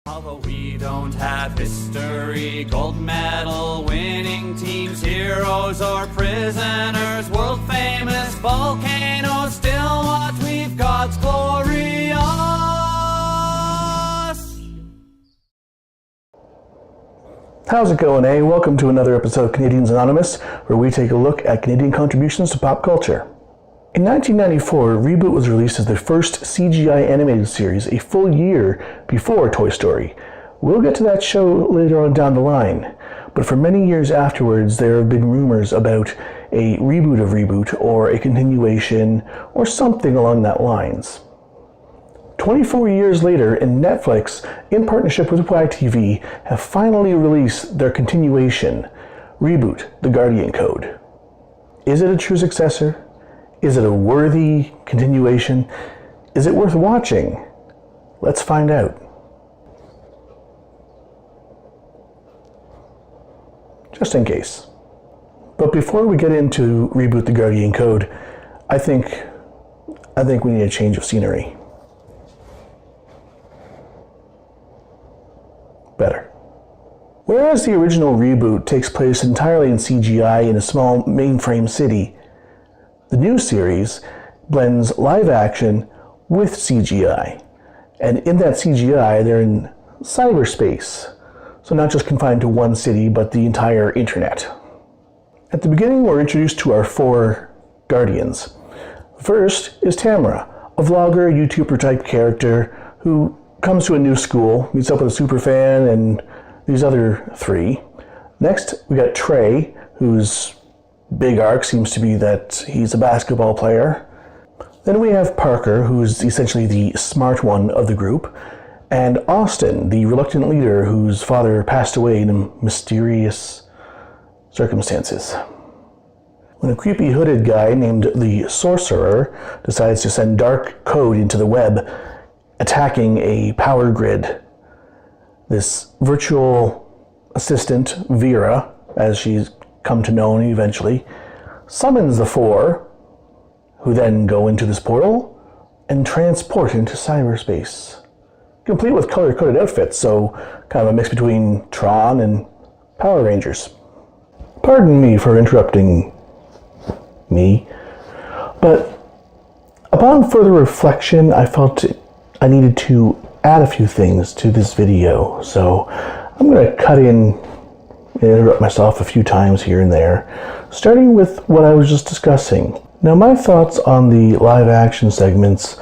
Although we don't have history, gold medal winning teams, heroes or prisoners, world famous volcanoes, still what we've got's glorious. How's it going, eh? Welcome to another episode of Canadians Anonymous, where we take a look at Canadian contributions to pop culture. In 1994, ReBoot was released as the first CGI animated series a full year before Toy Story. We'll get to that show later on down the line, but for many years afterwards there have been rumors about a reboot of ReBoot or a continuation or something along that lines. 24 years later, and Netflix, in partnership with YTV, have finally released their continuation, ReBoot: The Guardian Code. Is it a true successor? Is it a worthy continuation? Is it worth watching? Let's find out. Just in case. But before we get into ReBoot: The Guardian Code, I think we need a change of scenery. Better. Whereas the original ReBoot takes place entirely in CGI in a small mainframe city, the new series blends live action with CGI. And in that CGI, they're in cyberspace. So not just confined to one city, but the entire internet. At the beginning, we're introduced to our four Guardians. First is Tamara, a vlogger, YouTuber type character who comes to a new school, meets up with a superfan, and these other three. Next, we got Trey, whose big arc seems to be that he's a basketball player. Then we have Parker, who's essentially the smart one of the group, and Austin, the reluctant leader whose father passed away in mysterious circumstances. When a creepy hooded guy named the Sorcerer decides to send dark code into the web, attacking a power grid, this virtual assistant, Vera, as she's come to know eventually, summons the four, who then go into this portal and transport into cyberspace, complete with color-coded outfits, so kind of a mix between Tron and Power Rangers. Pardon me for interrupting me, but upon further reflection, I felt I needed to add a few things to this video, so I'm going to cut in and interrupt myself a few times here and there, starting with what I was just discussing. Now, my thoughts on the live action segments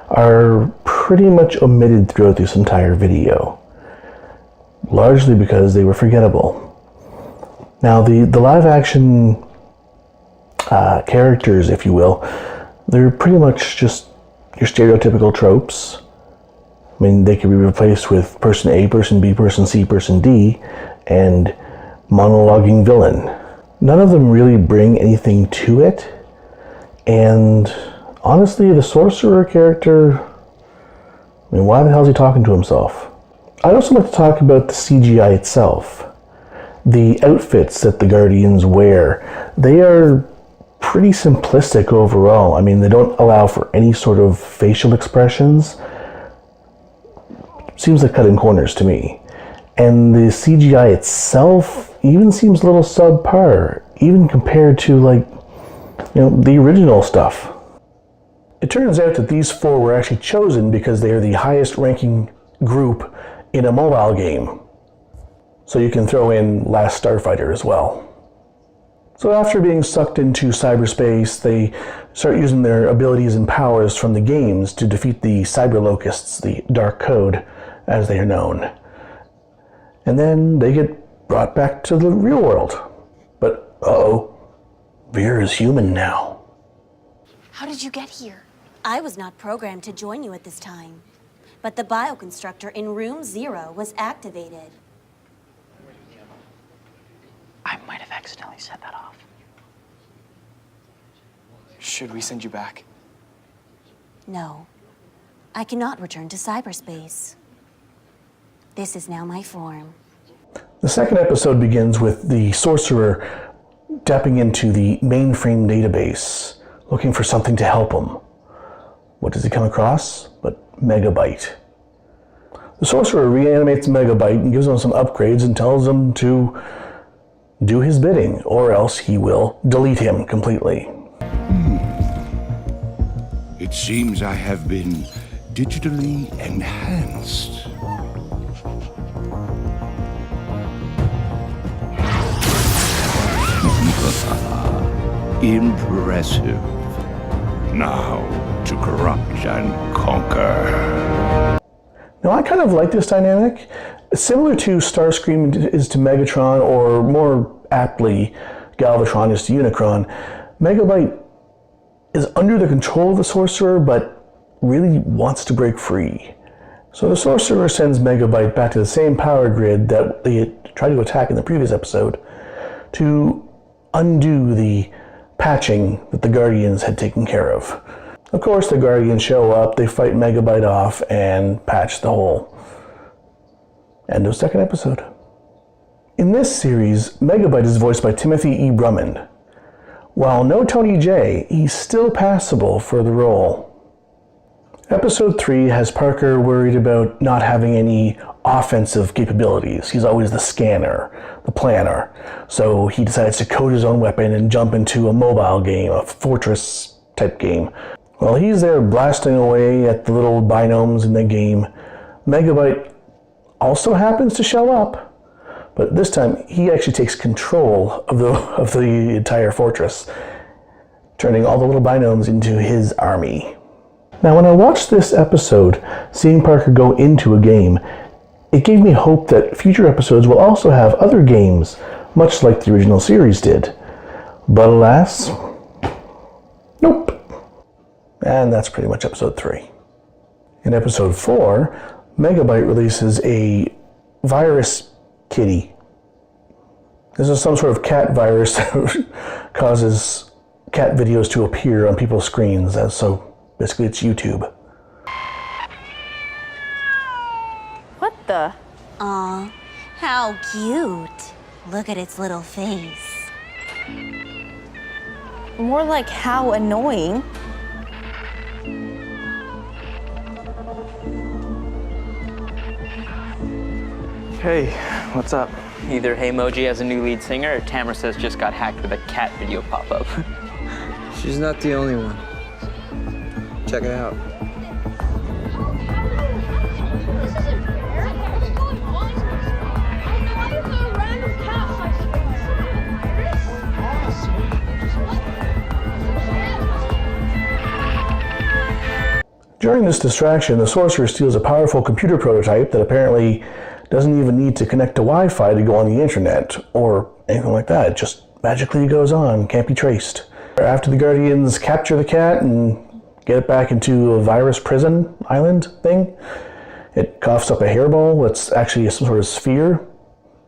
are pretty much omitted throughout this entire video, largely because they were forgettable. Now, the live action characters, if you will, they're pretty much just your stereotypical tropes. I mean, they could be replaced with person A, person B, person C, person D, and monologuing villain. None of them really bring anything to it, and honestly, the Sorcerer character, I mean, why the hell is he talking to himself? I'd also like to talk about the CGI itself. The outfits that the Guardians wear, they are pretty simplistic overall. I mean, they don't allow for any sort of facial expressions. Seems like cutting corners to me. And the CGI itself even seems a little subpar, even compared to, like, the original stuff. It turns out that these four were actually chosen because they are the highest ranking group in a mobile game. So you can throw in Last Starfighter as well. So after being sucked into cyberspace, they start using their abilities and powers from the games to defeat the cyber locusts, the Dark Code, as they are known. And then they get brought back to the real world. But, uh-oh, Vera is human now. How did you get here? I was not programmed to join you at this time, but the bioconstructor in room 0 was activated. I might have accidentally set that off. Should we send you back? No, I cannot return to cyberspace. This is now my form. The second episode begins with the Sorcerer tapping into the mainframe database, looking for something to help him. What does he come across? But Megabyte. The sorcerer reanimates Megabyte and gives him some upgrades and tells him to do his bidding, or else he will delete him completely. It seems I have been digitally enhanced. Impressive. Now to corrupt and conquer. Now, I kind of like this dynamic. Similar to Starscream is to Megatron, or more aptly, Galvatron is to Unicron, Megabyte is under the control of the sorcerer, but really wants to break free. So the sorcerer sends Megabyte back to the same power grid that they had tried to attack in the previous episode to undo the patching that the Guardians had taken care of. Of course, the Guardians show up, they fight Megabyte off, and patch the hole. End of second episode. In this series, Megabyte is voiced by Timothy E. Brummond. While no Tony Jay, he's still passable for the role. Episode 3 has Parker worried about not having any offensive capabilities. He's always the scanner, the planner. So he decides to code his own weapon and jump into a mobile game, a fortress type game. While he's there blasting away at the little binomes in the game, Megabyte also happens to show up. But this time, he actually takes control of the entire fortress, turning all the little binomes into his army. Now, when I watched this episode, seeing Parker go into a game, it gave me hope that future episodes will also have other games, much like the original series did. But alas, nope. And that's pretty much episode 3. In episode 4, Megabyte releases a virus kitty. This is some sort of cat virus that causes cat videos to appear on people's screens. So basically it's YouTube. What the? Aw, how cute. Look at its little face. More like how annoying. Hey, what's up? Either Heymoji has a new lead singer, or Tamara says just got hacked with a cat video pop-up. She's not the only one. Check it out. During this distraction, the sorcerer steals a powerful computer prototype that apparently doesn't even need to connect to Wi-Fi to go on the internet, or anything like that. It just magically goes on, can't be traced. After the Guardians capture the cat and get it back into a virus prison island thing, it coughs up a hairball that's actually some sort of sphere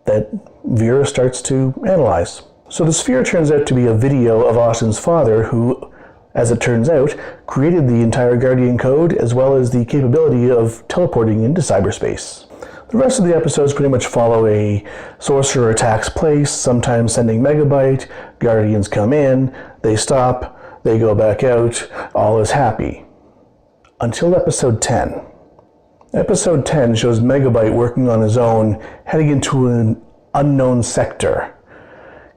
that Vera starts to analyze. So the sphere turns out to be a video of Austin's father, who, as it turns out, created the entire Guardian code as well as the capability of teleporting into cyberspace. The rest of the episodes pretty much follow a sorcerer attacks place, sometimes sending Megabyte, Guardians come in, they stop, they go back out, all is happy. Until episode 10. Episode 10 shows Megabyte working on his own, heading into an unknown sector.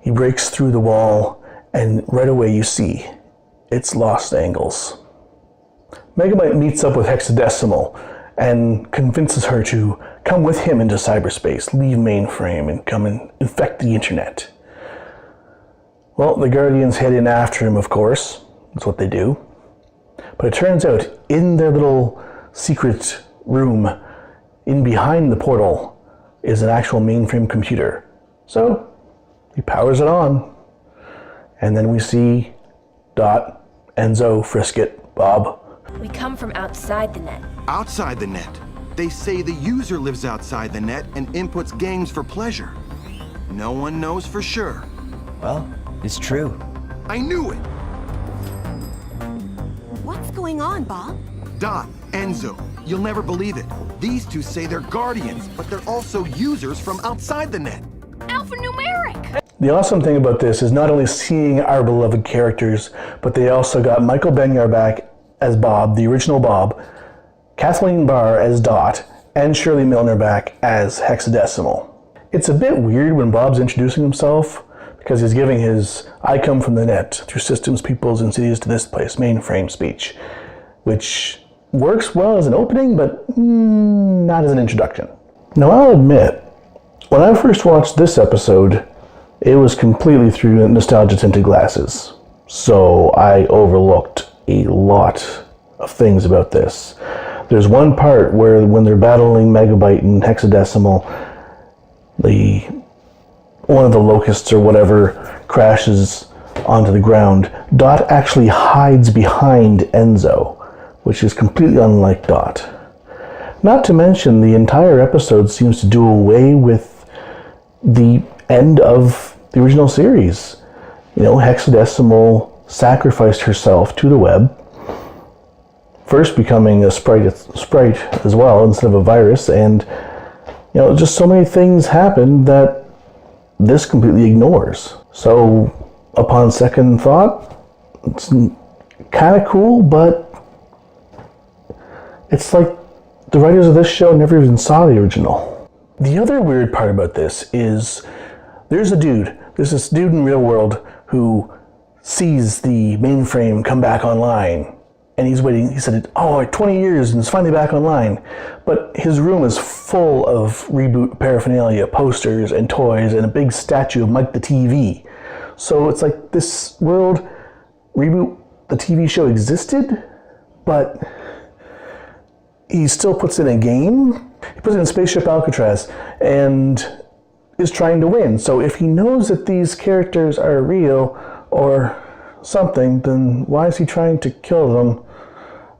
He breaks through the wall, and right away you see, it's Lost Angles. Megabyte meets up with Hexadecimal and convinces her to come with him into cyberspace, leave mainframe, and come and infect the internet. Well, the Guardians head in after him, of course. That's what they do. But it turns out, in their little secret room, in behind the portal, is an actual mainframe computer. So, he powers it on. And then we see Dot, Enzo, Frisket, Bob. We come from outside the net. Outside the net? They say the user lives outside the net and inputs games for pleasure. No one knows for sure. Well, it's true. I knew it! What's going on, Bob? Dot, Enzo, you'll never believe it. These two say they're Guardians, but they're also users from outside the net. Alphanumeric! The awesome thing about this is not only seeing our beloved characters, but they also got Michael Benyar back as Bob, the original Bob, Kathleen Barr as Dot, and Shirley Milner back as Hexadecimal. It's a bit weird when Bob's introducing himself, because he's giving his "I come from the net, through systems, peoples, and cities to this place" mainframe speech, which works well as an opening, but not as an introduction. Now, I'll admit, when I first watched this episode, it was completely through nostalgia-tinted glasses, so I overlooked a lot of things about this. There's one part where when they're battling Megabyte and Hexadecimal, one of the locusts or whatever crashes onto the ground. Dot actually hides behind Enzo, which is completely unlike Dot. Not to mention, the entire episode seems to do away with the end of the original series. Hexadecimal sacrificed herself to the web, first becoming a sprite as well instead of a virus, and just so many things happen that this completely ignores. So, upon second thought, it's kind of cool, but it's like the writers of this show never even saw the original. The other weird part about this is there's this dude in real world who sees the mainframe come back online, and he's waiting. He said, 20 years and it's finally back online. But his room is full of ReBoot paraphernalia, posters and toys, and a big statue of Mike the TV. So it's like this world, ReBoot, the TV show, existed, but he still puts in a game. He puts in Spaceship Alcatraz and is trying to win. So if he knows that these characters are real or something, then why is he trying to kill them?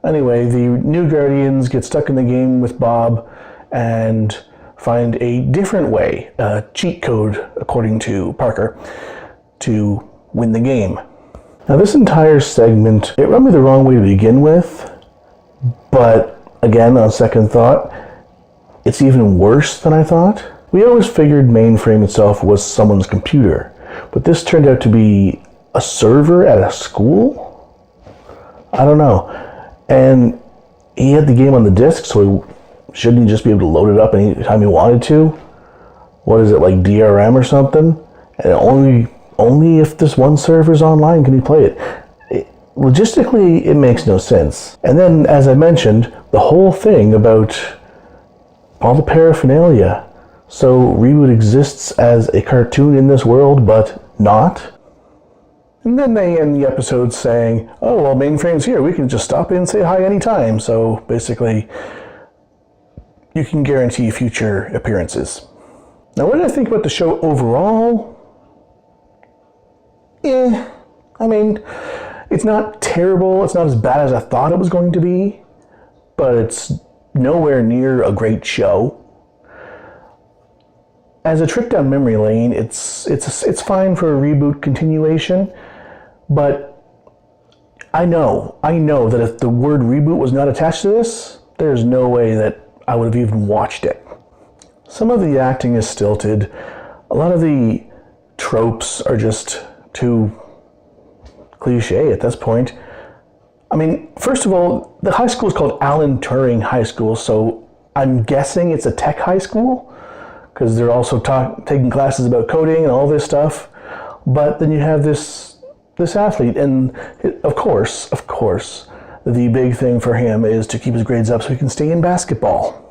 Anyway, the new Guardians get stuck in the game with Bob and find a different way, a cheat code, according to Parker, to win the game. Now, this entire segment, it rubbed me the wrong way to begin with, but again, on second thought, it's even worse than I thought. We always figured mainframe itself was someone's computer, but this turned out to be a server at a school? I don't know. And he had the game on the disc, so shouldn't he just be able to load it up anytime he wanted to? What is it, like DRM or something? And only if this one server's online can he play it. Logistically, it makes no sense. And then, as I mentioned, the whole thing about all the paraphernalia. So ReBoot exists as a cartoon in this world, but not. And then they end the episode saying, mainframe's here, we can just stop in and say hi anytime. So basically, you can guarantee future appearances. Now, what did I think about the show overall? It's not terrible, it's not as bad as I thought it was going to be, but it's nowhere near a great show. As a trip down memory lane, it's fine for a ReBoot continuation. But I know that if the word ReBoot was not attached to this, there's no way that I would have even watched it. Some of the acting is stilted. A lot of the tropes are just too cliche at this point. First of all, the high school is called Alan Turing High School, so I'm guessing it's a tech high school, because they're also taking classes about coding and all this stuff. But then you have this athlete, and of course, the big thing for him is to keep his grades up so he can stay in basketball.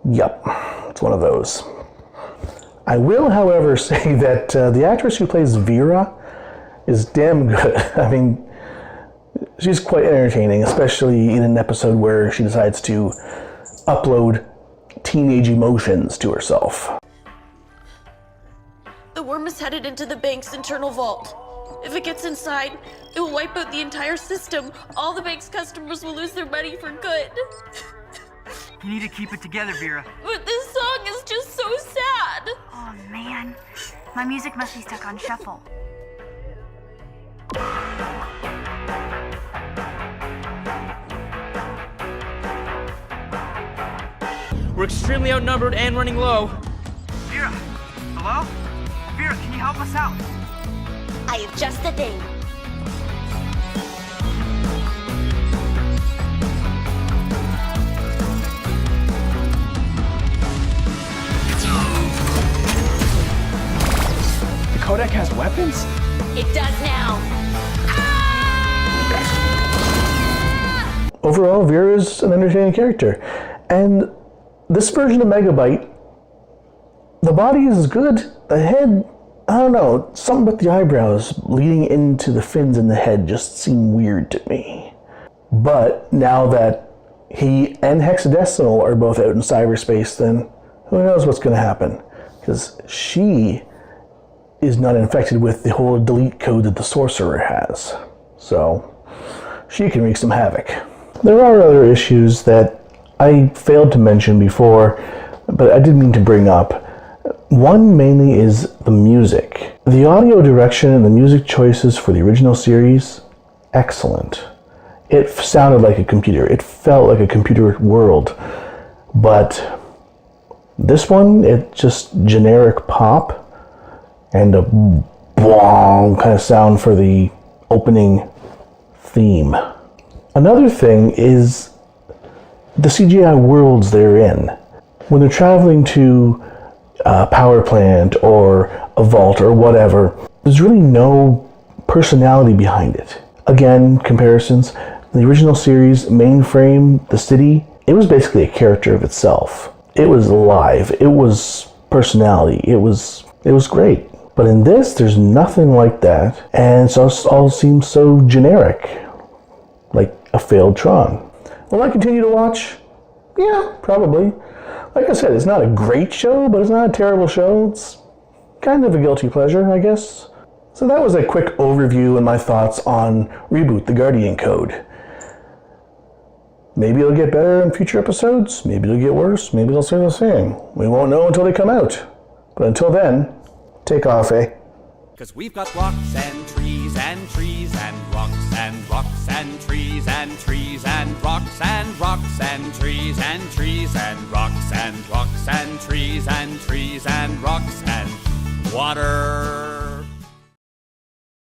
Yep, it's one of those. I will, however, say that the actress who plays Vera is damn good. She's quite entertaining, especially in an episode where she decides to upload teenage emotions to herself. The worm is headed into the bank's internal vault. If it gets inside, it will wipe out the entire system. All the bank's customers will lose their money for good. You need to keep it together, Vera. But this song is just so sad. Oh man, my music must be stuck on shuffle. We're extremely outnumbered and running low. Vera, hello? Vera, can you help us out? I have just the thing. codec has weapons? It does now. Overall, Vera's an entertaining character. And this version of Megabyte, the body is good. The head, I don't know, something about the eyebrows leading into the fins in the head just seemed weird to me. But now that he and Hexadecimal are both out in cyberspace, then who knows what's going to happen? Because she is not infected with the whole delete code that the Sorcerer has. So she can wreak some havoc. There are other issues that I failed to mention before, but I did mean to bring up. One mainly is the music. The audio direction and the music choices for the original series, excellent. It sounded like a computer. It felt like a computer world. But this one, it's just generic pop and a bong kind of sound for the opening theme. Another thing is the CGI worlds they're in. When they're traveling to a power plant or a vault or whatever, there's really no personality behind it. Again, comparisons. The original series, Mainframe, the city, it was basically a character of itself. It was alive. It was personality. It was great. But in this, there's nothing like that. And so it all seems so generic. Like a failed Tron. Will I continue to watch? Yeah, probably. Like I said, it's not a great show, but it's not a terrible show. It's kind of a guilty pleasure, I guess. So that was a quick overview and my thoughts on ReBoot, the Guardian Code. Maybe it'll get better in future episodes. Maybe it'll get worse. Maybe they'll stay the same. We won't know until they come out. But until then, take off, eh? 'Cause we've got rocks and trees and trees and rocks and rocks and trees and trees and rocks and rocks and trees and trees and rocks and rocks and trees and trees and rocks and water.